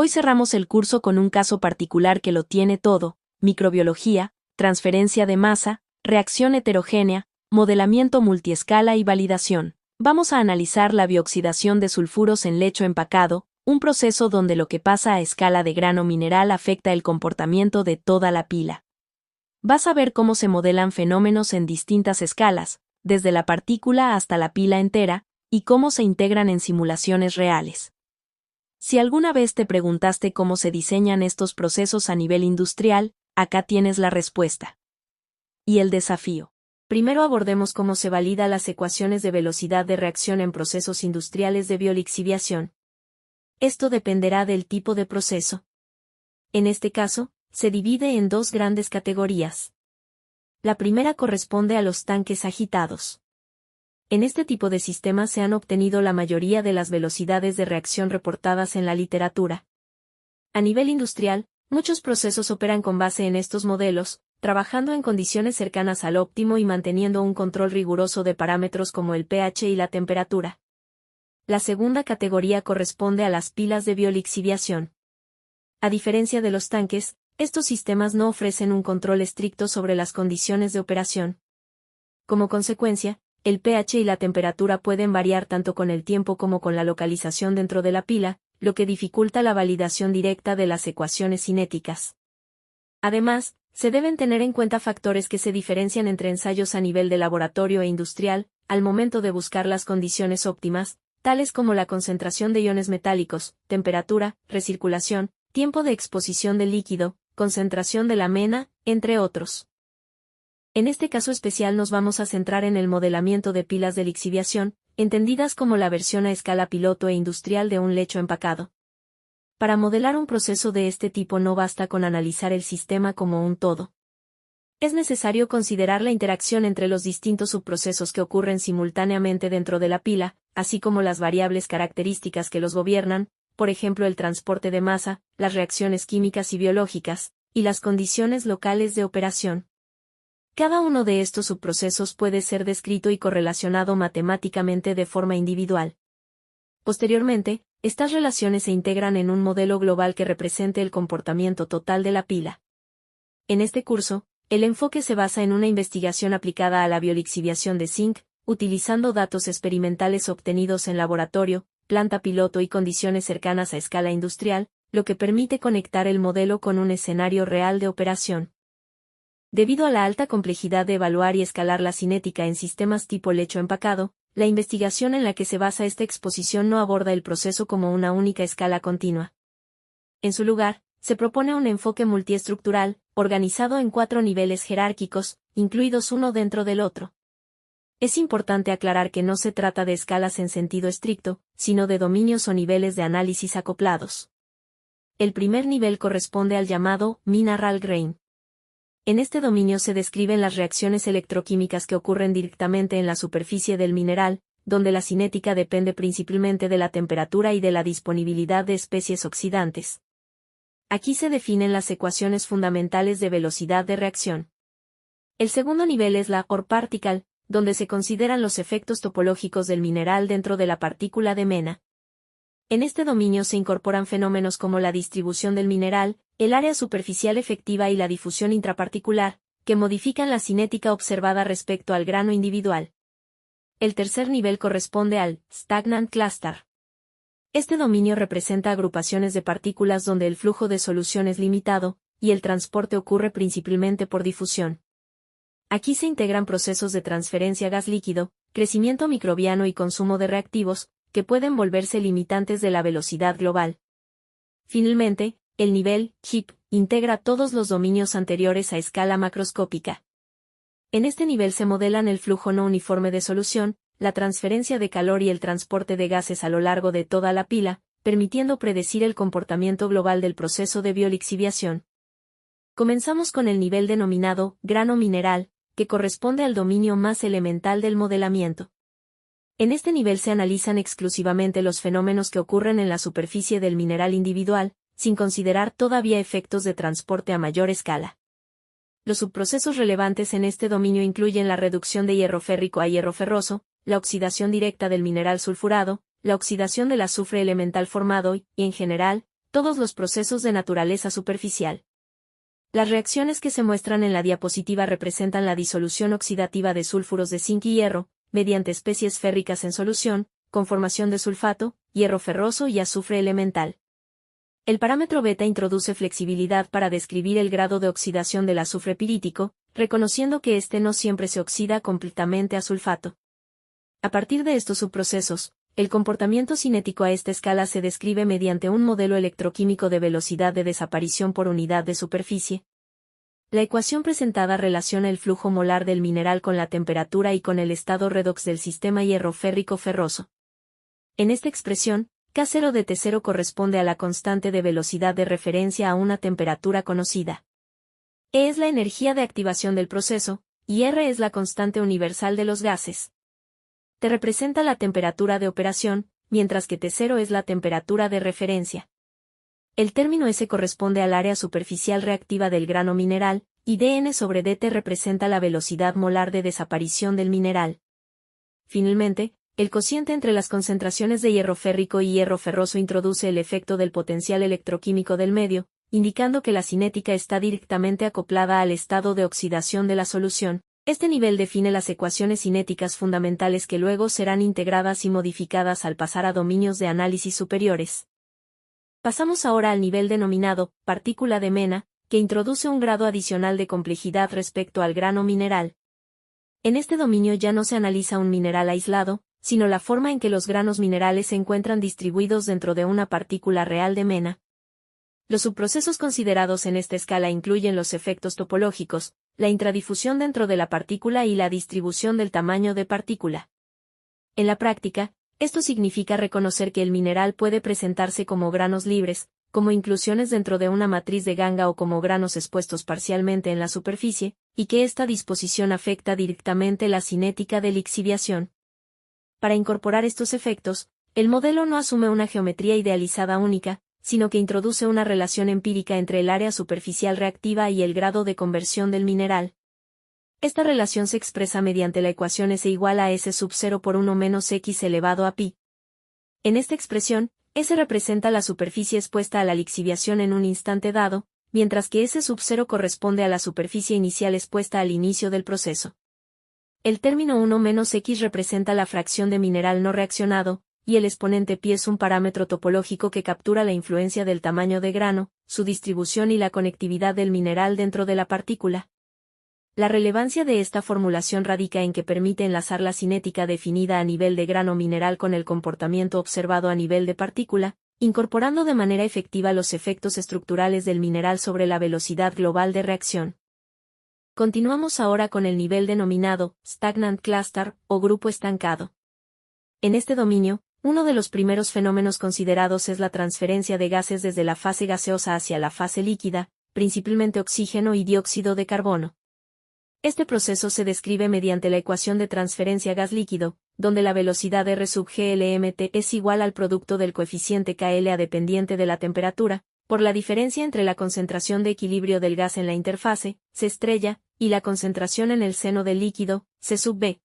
Hoy cerramos el curso con un caso particular que lo tiene todo: microbiología, transferencia de masa, reacción heterogénea, modelamiento multiescala y validación. Vamos a analizar la bioxidación de sulfuros en lecho empacado, un proceso donde lo que pasa a escala de grano mineral afecta el comportamiento de toda la pila. Vas a ver cómo se modelan fenómenos en distintas escalas, desde la partícula hasta la pila entera, y cómo se integran en simulaciones reales. Si alguna vez te preguntaste cómo se diseñan estos procesos a nivel industrial, acá tienes la respuesta. Y el desafío. Primero abordemos cómo se validan las ecuaciones de velocidad de reacción en procesos industriales de biolixiviación. Esto dependerá del tipo de proceso. En este caso, se divide en dos grandes categorías. La primera corresponde a los tanques agitados. En este tipo de sistemas se han obtenido la mayoría de las velocidades de reacción reportadas en la literatura. A nivel industrial, muchos procesos operan con base en estos modelos, trabajando en condiciones cercanas al óptimo y manteniendo un control riguroso de parámetros como el pH y la temperatura. La segunda categoría corresponde a las pilas de biolixiviación. A diferencia de los tanques, estos sistemas no ofrecen un control estricto sobre las condiciones de operación. Como consecuencia, el pH y la temperatura pueden variar tanto con el tiempo como con la localización dentro de la pila, lo que dificulta la validación directa de las ecuaciones cinéticas. Además, se deben tener en cuenta factores que se diferencian entre ensayos a nivel de laboratorio e industrial, al momento de buscar las condiciones óptimas, tales como la concentración de iones metálicos, temperatura, recirculación, tiempo de exposición del líquido, concentración de la mena, entre otros. En este caso especial nos vamos a centrar en el modelamiento de pilas de lixiviación, entendidas como la versión a escala piloto e industrial de un lecho empacado. Para modelar un proceso de este tipo no basta con analizar el sistema como un todo. Es necesario considerar la interacción entre los distintos subprocesos que ocurren simultáneamente dentro de la pila, así como las variables características que los gobiernan, por ejemplo el transporte de masa, las reacciones químicas y biológicas, y las condiciones locales de operación. Cada uno de estos subprocesos puede ser descrito y correlacionado matemáticamente de forma individual. Posteriormente, estas relaciones se integran en un modelo global que represente el comportamiento total de la pila. En este curso, el enfoque se basa en una investigación aplicada a la biolixiviación de zinc, utilizando datos experimentales obtenidos en laboratorio, planta piloto y condiciones cercanas a escala industrial, lo que permite conectar el modelo con un escenario real de operación. Debido a la alta complejidad de evaluar y escalar la cinética en sistemas tipo lecho empacado, la investigación en la que se basa esta exposición no aborda el proceso como una única escala continua. En su lugar, se propone un enfoque multiestructural, organizado en 4 niveles jerárquicos, incluidos uno dentro del otro. Es importante aclarar que no se trata de escalas en sentido estricto, sino de dominios o niveles de análisis acoplados. El primer nivel corresponde al llamado mineral grain. En este dominio se describen las reacciones electroquímicas que ocurren directamente en la superficie del mineral, donde la cinética depende principalmente de la temperatura y de la disponibilidad de especies oxidantes. Aquí se definen las ecuaciones fundamentales de velocidad de reacción. El segundo nivel es la ore particle, donde se consideran los efectos topológicos del mineral dentro de la partícula de mena. En este dominio se incorporan fenómenos como la distribución del mineral, el área superficial efectiva y la difusión intraparticular, que modifican la cinética observada respecto al grano individual. El tercer nivel corresponde al stagnant cluster. Este dominio representa agrupaciones de partículas donde el flujo de solución es limitado, y el transporte ocurre principalmente por difusión. Aquí se integran procesos de transferencia gas-líquido, crecimiento microbiano y consumo de reactivos, que pueden volverse limitantes de la velocidad global. Finalmente, el nivel HIP integra todos los dominios anteriores a escala macroscópica. En este nivel se modelan el flujo no uniforme de solución, la transferencia de calor y el transporte de gases a lo largo de toda la pila, permitiendo predecir el comportamiento global del proceso de biolixiviación. Comenzamos con el nivel denominado grano mineral, que corresponde al dominio más elemental del modelamiento. En este nivel se analizan exclusivamente los fenómenos que ocurren en la superficie del mineral individual, sin considerar todavía efectos de transporte a mayor escala. Los subprocesos relevantes en este dominio incluyen la reducción de hierro férrico a hierro ferroso, la oxidación directa del mineral sulfurado, la oxidación del azufre elemental formado y, en general, todos los procesos de naturaleza superficial. Las reacciones que se muestran en la diapositiva representan la disolución oxidativa de sulfuros de zinc y hierro, mediante especies férricas en solución, con formación de sulfato, hierro ferroso y azufre elemental. El parámetro beta introduce flexibilidad para describir el grado de oxidación del azufre pirítico, reconociendo que éste no siempre se oxida completamente a sulfato. A partir de estos subprocesos, el comportamiento cinético a esta escala se describe mediante un modelo electroquímico de velocidad de desaparición por unidad de superficie. La ecuación presentada relaciona el flujo molar del mineral con la temperatura y con el estado redox del sistema hierro férrico ferroso. En esta expresión, K0 de T0 corresponde a la constante de velocidad de referencia a una temperatura conocida. E es la energía de activación del proceso, y R es la constante universal de los gases. T representa la temperatura de operación, mientras que T0 es la temperatura de referencia. El término S corresponde al área superficial reactiva del grano mineral, y dN sobre dt representa la velocidad molar de desaparición del mineral. Finalmente, el cociente entre las concentraciones de hierro férrico y hierro ferroso introduce el efecto del potencial electroquímico del medio, indicando que la cinética está directamente acoplada al estado de oxidación de la solución. Este nivel define las ecuaciones cinéticas fundamentales que luego serán integradas y modificadas al pasar a dominios de análisis superiores. Pasamos ahora al nivel denominado partícula de Mena, que introduce un grado adicional de complejidad respecto al grano mineral. En este dominio ya no se analiza un mineral aislado, sino la forma en que los granos minerales se encuentran distribuidos dentro de una partícula real de Mena. Los subprocesos considerados en esta escala incluyen los efectos topológicos, la intradifusión dentro de la partícula y la distribución del tamaño de partícula. En la práctica, esto significa reconocer que el mineral puede presentarse como granos libres, como inclusiones dentro de una matriz de ganga o como granos expuestos parcialmente en la superficie, y que esta disposición afecta directamente la cinética de lixiviación. Para incorporar estos efectos, el modelo no asume una geometría idealizada única, sino que introduce una relación empírica entre el área superficial reactiva y el grado de conversión del mineral. Esta relación se expresa mediante la ecuación S igual a S sub 0 por 1 menos X elevado a pi. En esta expresión, S representa la superficie expuesta a la lixiviación en un instante dado, mientras que S sub 0 corresponde a la superficie inicial expuesta al inicio del proceso. El término 1 menos X representa la fracción de mineral no reaccionado, y el exponente pi es un parámetro topológico que captura la influencia del tamaño de grano, su distribución y la conectividad del mineral dentro de la partícula. La relevancia de esta formulación radica en que permite enlazar la cinética definida a nivel de grano mineral con el comportamiento observado a nivel de partícula, incorporando de manera efectiva los efectos estructurales del mineral sobre la velocidad global de reacción. Continuamos ahora con el nivel denominado stagnant cluster o grupo estancado. En este dominio, uno de los primeros fenómenos considerados es la transferencia de gases desde la fase gaseosa hacia la fase líquida, principalmente oxígeno y dióxido de carbono. Este proceso se describe mediante la ecuación de transferencia gas-líquido, donde la velocidad R sub GLMT es igual al producto del coeficiente KLA dependiente de la temperatura, por la diferencia entre la concentración de equilibrio del gas en la interfase, C estrella, y la concentración en el seno del líquido, C sub B.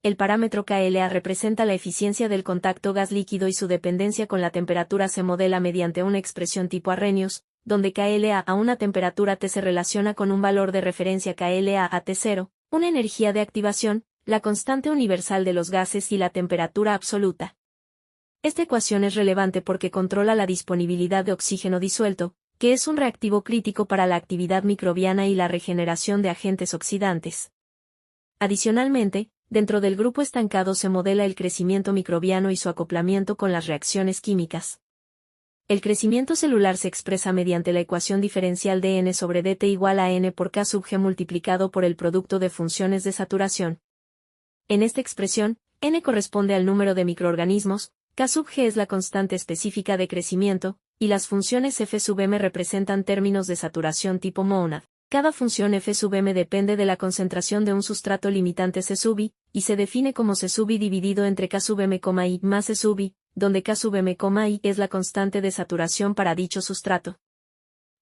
El parámetro KLA representa la eficiencia del contacto gas-líquido y su dependencia con la temperatura se modela mediante una expresión tipo Arrhenius, donde KLA a una temperatura T se relaciona con un valor de referencia KLA a T0, una energía de activación, la constante universal de los gases y la temperatura absoluta. Esta ecuación es relevante porque controla la disponibilidad de oxígeno disuelto, que es un reactivo crítico para la actividad microbiana y la regeneración de agentes oxidantes. Adicionalmente, dentro del grupo estancado se modela el crecimiento microbiano y su acoplamiento con las reacciones químicas. El crecimiento celular se expresa mediante la ecuación diferencial de N sobre dt igual a N por K sub G multiplicado por el producto de funciones de saturación. En esta expresión, N corresponde al número de microorganismos, K sub G es la constante específica de crecimiento, y las funciones F sub M representan términos de saturación tipo monad. Cada función F sub M depende de la concentración de un sustrato limitante C sub I, y se define como C sub I dividido entre K sub M, I más C sub I, donde K sub M, I es la constante de saturación para dicho sustrato.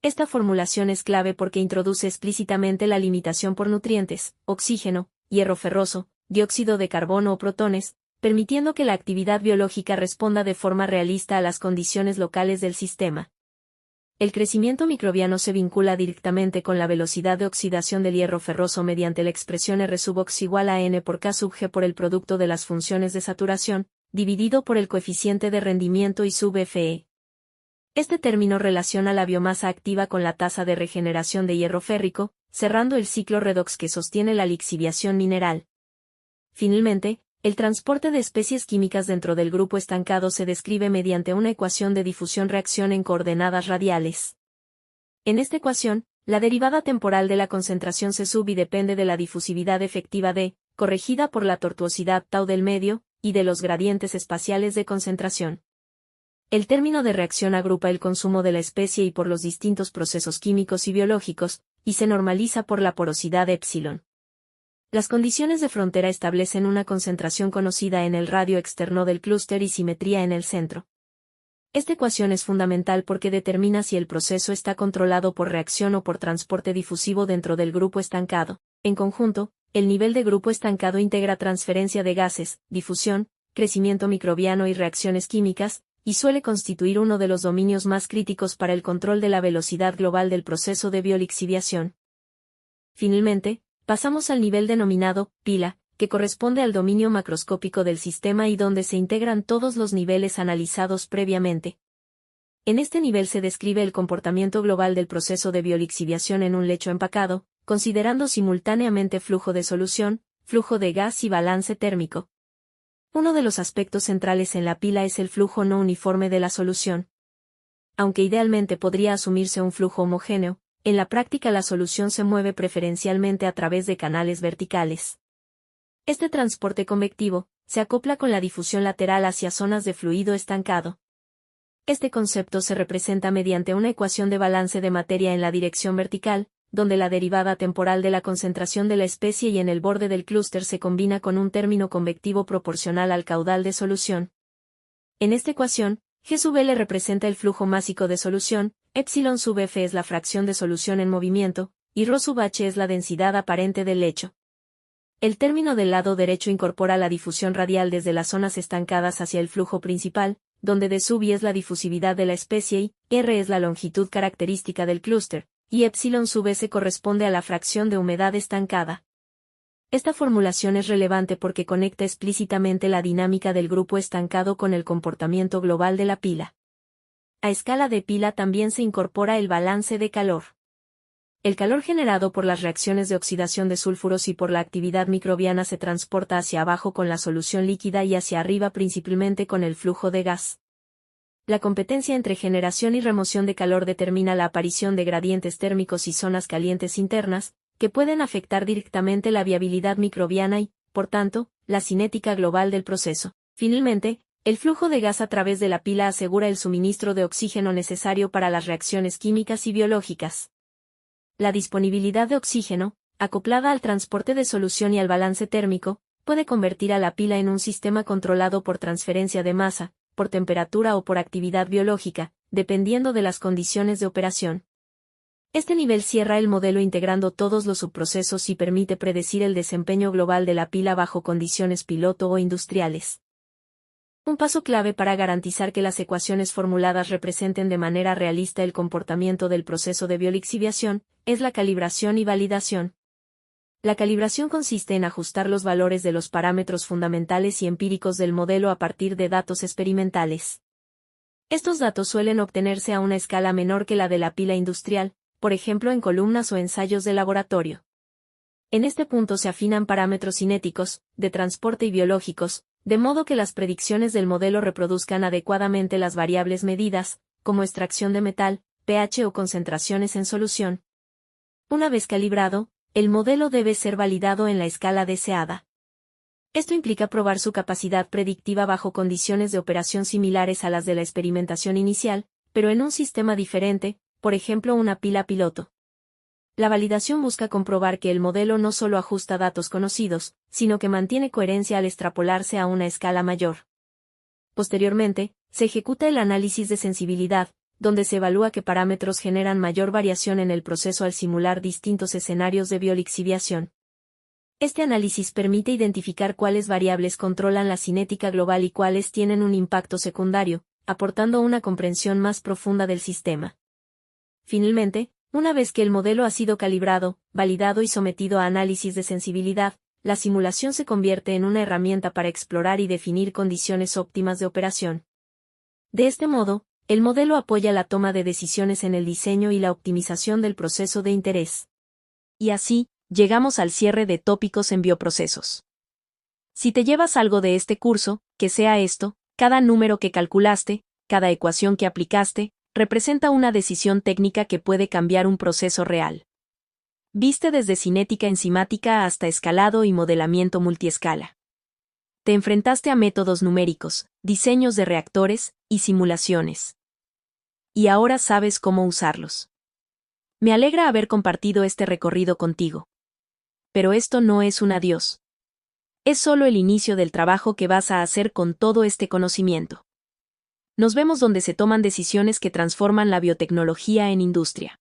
Esta formulación es clave porque introduce explícitamente la limitación por nutrientes, oxígeno, hierro ferroso, dióxido de carbono o protones, permitiendo que la actividad biológica responda de forma realista a las condiciones locales del sistema. El crecimiento microbiano se vincula directamente con la velocidad de oxidación del hierro ferroso mediante la expresión R sub ox igual a N por K sub G por el producto de las funciones de saturación, dividido por el coeficiente de rendimiento I sub Fe. Este término relaciona la biomasa activa con la tasa de regeneración de hierro férrico, cerrando el ciclo redox que sostiene la lixiviación mineral. Finalmente, el transporte de especies químicas dentro del grupo estancado se describe mediante una ecuación de difusión-reacción en coordenadas radiales. En esta ecuación, la derivada temporal de la concentración C sub I depende de la difusividad efectiva D, corregida por la tortuosidad tau del medio, y de los gradientes espaciales de concentración. El término de reacción agrupa el consumo de la especie y por los distintos procesos químicos y biológicos, y se normaliza por la porosidad epsilon. Las condiciones de frontera establecen una concentración conocida en el radio externo del clúster y simetría en el centro. Esta ecuación es fundamental porque determina si el proceso está controlado por reacción o por transporte difusivo dentro del grupo estancado. En conjunto, el nivel de grupo estancado integra transferencia de gases, difusión, crecimiento microbiano y reacciones químicas, y suele constituir uno de los dominios más críticos para el control de la velocidad global del proceso de biolixiviación. Finalmente, pasamos al nivel denominado pila, que corresponde al dominio macroscópico del sistema y donde se integran todos los niveles analizados previamente. En este nivel se describe el comportamiento global del proceso de biolixiviación en un lecho empacado, considerando simultáneamente flujo de solución, flujo de gas y balance térmico. Uno de los aspectos centrales en la pila es el flujo no uniforme de la solución. Aunque idealmente podría asumirse un flujo homogéneo, en la práctica la solución se mueve preferencialmente a través de canales verticales. Este transporte convectivo se acopla con la difusión lateral hacia zonas de fluido estancado. Este concepto se representa mediante una ecuación de balance de materia en la dirección vertical, donde la derivada temporal de la concentración de la especie y en el borde del clúster se combina con un término convectivo proporcional al caudal de solución. En esta ecuación, G sub L representa el flujo másico de solución, epsilon sub F es la fracción de solución en movimiento, y ρ sub H es la densidad aparente del lecho. El término del lado derecho incorpora la difusión radial desde las zonas estancadas hacia el flujo principal, donde D sub I es la difusividad de la especie y R es la longitud característica del clúster, y epsilon sub S corresponde a la fracción de humedad estancada. Esta formulación es relevante porque conecta explícitamente la dinámica del grupo estancado con el comportamiento global de la pila. A escala de pila también se incorpora el balance de calor. El calor generado por las reacciones de oxidación de sulfuros y por la actividad microbiana se transporta hacia abajo con la solución líquida y hacia arriba principalmente con el flujo de gas. La competencia entre generación y remoción de calor determina la aparición de gradientes térmicos y zonas calientes internas, que pueden afectar directamente la viabilidad microbiana y, por tanto, la cinética global del proceso. Finalmente, el flujo de gas a través de la pila asegura el suministro de oxígeno necesario para las reacciones químicas y biológicas. La disponibilidad de oxígeno, acoplada al transporte de solución y al balance térmico, puede convertir a la pila en un sistema controlado por transferencia de masa, por temperatura o por actividad biológica, dependiendo de las condiciones de operación. Este nivel cierra el modelo integrando todos los subprocesos y permite predecir el desempeño global de la pila bajo condiciones piloto o industriales. Un paso clave para garantizar que las ecuaciones formuladas representen de manera realista el comportamiento del proceso de biolixiviación es la calibración y validación. La calibración consiste en ajustar los valores de los parámetros fundamentales y empíricos del modelo a partir de datos experimentales. Estos datos suelen obtenerse a una escala menor que la de la pila industrial, por ejemplo en columnas o ensayos de laboratorio. En este punto se afinan parámetros cinéticos, de transporte y biológicos, de modo que las predicciones del modelo reproduzcan adecuadamente las variables medidas, como extracción de metal, pH o concentraciones en solución. Una vez calibrado, el modelo debe ser validado en la escala deseada. Esto implica probar su capacidad predictiva bajo condiciones de operación similares a las de la experimentación inicial, pero en un sistema diferente, por ejemplo una pila piloto. La validación busca comprobar que el modelo no solo ajusta datos conocidos, sino que mantiene coherencia al extrapolarse a una escala mayor. Posteriormente, se ejecuta el análisis de sensibilidad, donde se evalúa qué parámetros generan mayor variación en el proceso al simular distintos escenarios de biolixiviación. Este análisis permite identificar cuáles variables controlan la cinética global y cuáles tienen un impacto secundario, aportando una comprensión más profunda del sistema. Finalmente, una vez que el modelo ha sido calibrado, validado y sometido a análisis de sensibilidad, la simulación se convierte en una herramienta para explorar y definir condiciones óptimas de operación. De este modo, el modelo apoya la toma de decisiones en el diseño y la optimización del proceso de interés. Y así, llegamos al cierre de tópicos en bioprocesos. Si te llevas algo de este curso, que sea esto: cada número que calculaste, cada ecuación que aplicaste, representa una decisión técnica que puede cambiar un proceso real. Viste desde cinética enzimática hasta escalado y modelamiento multiescala. Te enfrentaste a métodos numéricos, diseños de reactores y simulaciones. Y ahora sabes cómo usarlos. Me alegra haber compartido este recorrido contigo. Pero esto no es un adiós. Es solo el inicio del trabajo que vas a hacer con todo este conocimiento. Nos vemos donde se toman decisiones que transforman la biotecnología en industria.